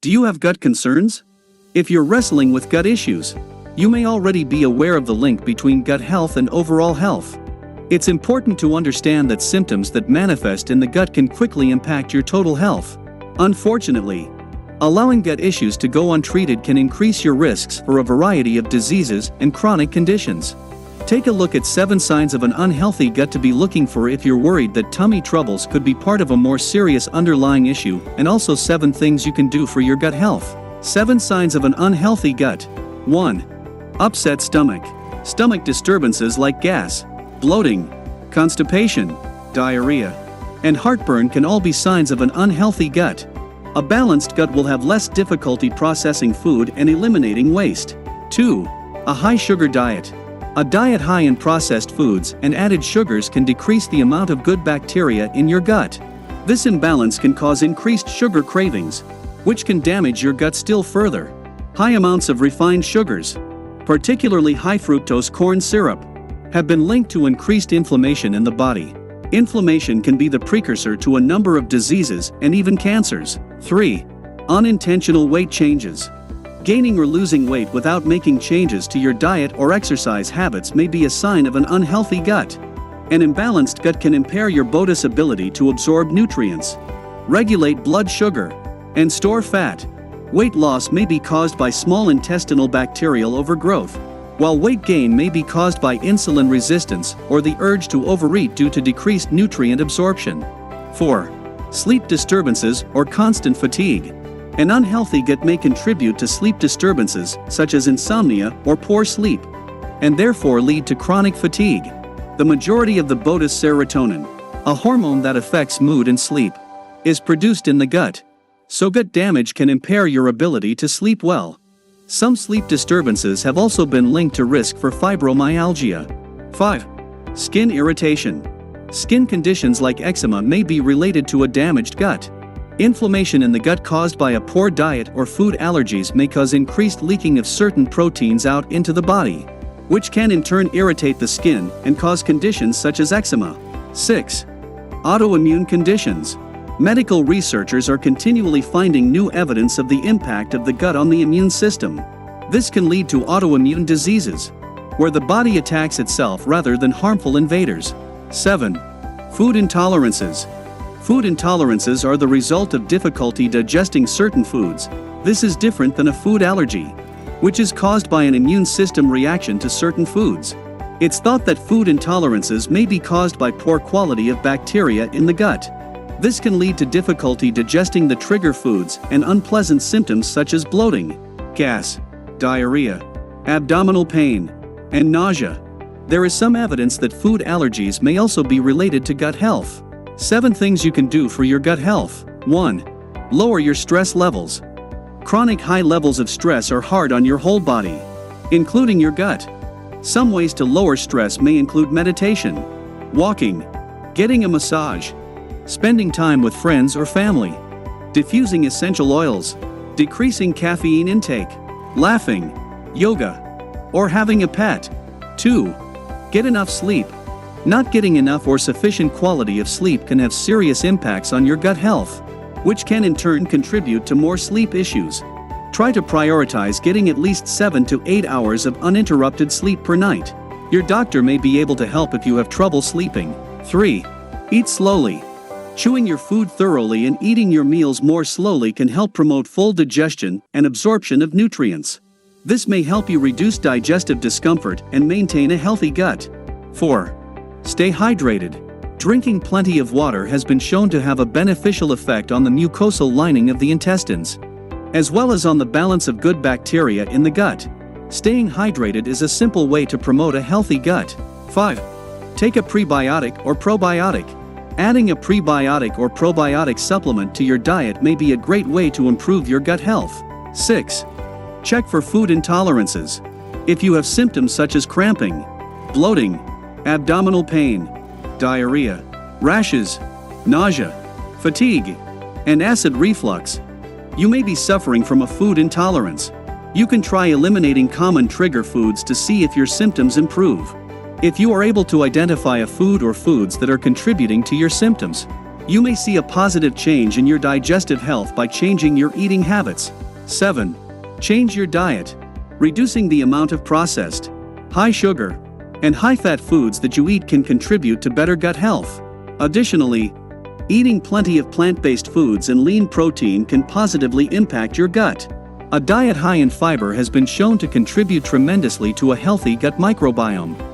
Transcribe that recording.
Do you have gut concerns? If you're wrestling with gut issues, you may already be aware of the link between gut health and overall health. It's important to understand that symptoms that manifest in the gut can quickly impact your total health. Unfortunately, allowing gut issues to go untreated can increase your risks for a variety of diseases and chronic conditions. Take a look at 7 signs of an unhealthy gut to be looking for if you're worried that tummy troubles could be part of a more serious underlying issue, and also 7 things you can do for your gut health. 7 signs of an unhealthy gut. 1. Upset stomach. Stomach disturbances like gas, bloating, constipation, diarrhea, and heartburn can all be signs of an unhealthy gut. A balanced gut will have less difficulty processing food and eliminating waste. 2. A high sugar diet. A diet high in processed foods and added sugars can decrease the amount of good bacteria in your gut. This imbalance can cause increased sugar cravings, which can damage your gut still further. High amounts of refined sugars, particularly high fructose corn syrup, have been linked to increased inflammation in the body. Inflammation can be the precursor to a number of diseases and even cancers. 3. Unintentional weight changes. Gaining or losing weight without making changes to your diet or exercise habits may be a sign of an unhealthy gut. An imbalanced gut can impair your body's ability to absorb nutrients, regulate blood sugar, and store fat. Weight loss may be caused by small intestinal bacterial overgrowth, while weight gain may be caused by insulin resistance or the urge to overeat due to decreased nutrient absorption. 4. Sleep disturbances or constant fatigue. An unhealthy gut may contribute to sleep disturbances such as insomnia or poor sleep, and therefore lead to chronic fatigue. The majority of the body's serotonin, a hormone that affects mood and sleep, is produced in the gut. So gut damage can impair your ability to sleep well. Some sleep disturbances have also been linked to risk for fibromyalgia. 5. Skin irritation. Skin conditions like eczema may be related to a damaged gut. Inflammation in the gut caused by a poor diet or food allergies may cause increased leaking of certain proteins out into the body, which can in turn irritate the skin and cause conditions such as eczema. 6. Autoimmune conditions. Medical researchers are continually finding new evidence of the impact of the gut on the immune system. This can lead to autoimmune diseases, where the body attacks itself rather than harmful invaders. 7. Food intolerances. Food intolerances are the result of difficulty digesting certain foods. This is different than a food allergy, which is caused by an immune system reaction to certain foods. It's thought that food intolerances may be caused by poor quality of bacteria in the gut. This can lead to difficulty digesting the trigger foods and unpleasant symptoms such as bloating, gas, diarrhea, abdominal pain, and nausea. There is some evidence that food allergies may also be related to gut health. 7 things you can do for your gut health. 1. Lower your stress levels. Chronic high levels of stress are hard on your whole body, including your gut. Some ways to lower stress may include meditation, walking, getting a massage, spending time with friends or family, diffusing essential oils, decreasing caffeine intake, laughing, yoga, or having a pet. 2. Get enough sleep. Not getting enough or sufficient quality of sleep can have serious impacts on your gut health, which can in turn contribute to more sleep issues. Try to prioritize getting at least 7 to 8 hours of uninterrupted sleep per night. Your doctor may be able to help if you have trouble sleeping. 3. Eat slowly. Chewing your food thoroughly and eating your meals more slowly can help promote full digestion and absorption of nutrients. This may help you reduce digestive discomfort and maintain a healthy gut. 4. Stay hydrated. Drinking plenty of water has been shown to have a beneficial effect on the mucosal lining of the intestines, as well as on the balance of good bacteria in the gut. Staying hydrated is a simple way to promote a healthy gut. 5. Take a prebiotic or probiotic. Adding a prebiotic or probiotic supplement to your diet may be a great way to improve your gut health. 6. Check for food intolerances. If you have symptoms such as cramping, bloating, abdominal pain, diarrhea, rashes, nausea, fatigue, and acid reflux, you may be suffering from a food intolerance. You can try eliminating common trigger foods to see if your symptoms improve. If you are able to identify a food or foods that are contributing to your symptoms, You may see a positive change in your digestive health by changing your eating habits. 7. Change your diet. Reducing the amount of processed, high sugar, and high-fat foods that you eat can contribute to better gut health. Additionally, eating plenty of plant-based foods and lean protein can positively impact your gut. A diet high in fiber has been shown to contribute tremendously to a healthy gut microbiome.